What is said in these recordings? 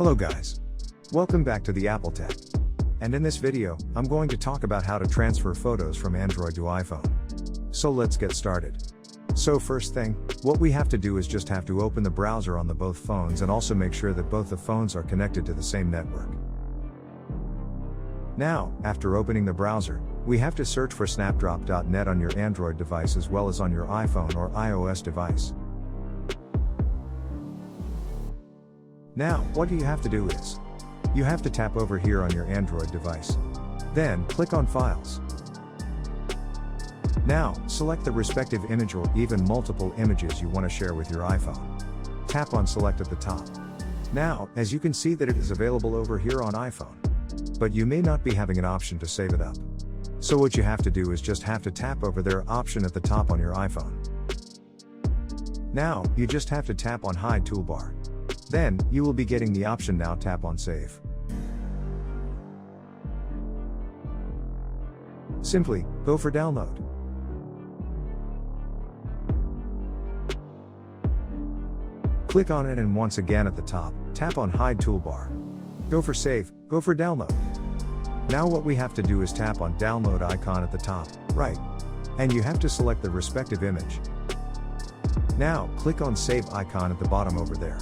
Hello guys. Welcome back to the Apple Tech. And in this video, I'm going to talk about how to transfer photos from Android to iPhone. So let's get started. So first thing, what we have to do is just have to open the browser on the both phones and also make sure that both the phones are connected to the same network. Now, after opening the browser, we have to search for snapdrop.net on your Android device as well as on your iPhone or iOS device. Now, what you have to do is, you have to tap over here on your Android device. Then, click on Files. Now, select the respective image or even multiple images you want to share with your iPhone. Tap on Select at the top. Now, as you can see that it is available over here on iPhone. But you may not be having an option to save it up. So what you have to do is just have to tap over their option at the top on your iPhone. Now, you just have to tap on Hide Toolbar. Then, you will be getting the option Now tap on Save. Simply, go for Download. Click on it and once again at the top, tap on Hide Toolbar. Go for Save, go for Download. Now what we have to do is tap on Download icon at the top, right. And you have to select the respective image. Now, click on Save icon at the bottom over there.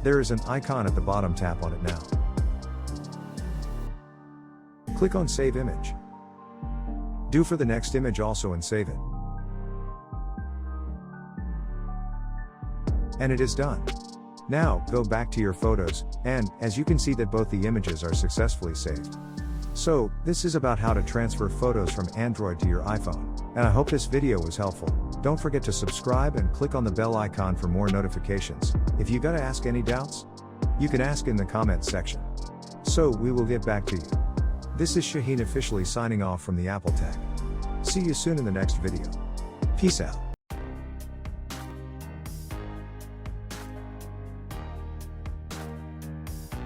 There is an icon at the bottom, tap on it now. Click on Save Image. Do for the next image also and save it. And it is done. Now, go back to your photos, and, as you can see that both the images are successfully saved. So, this is about how to transfer photos from Android to your iPhone, and I hope this video was helpful. Don't forget to subscribe and click on the bell icon for more notifications. If you gotta ask any doubts, you can ask in the comments section. So, we will get back to you. This is Shaheen officially signing off from the Apple Tech. See you soon in the next video. Peace out.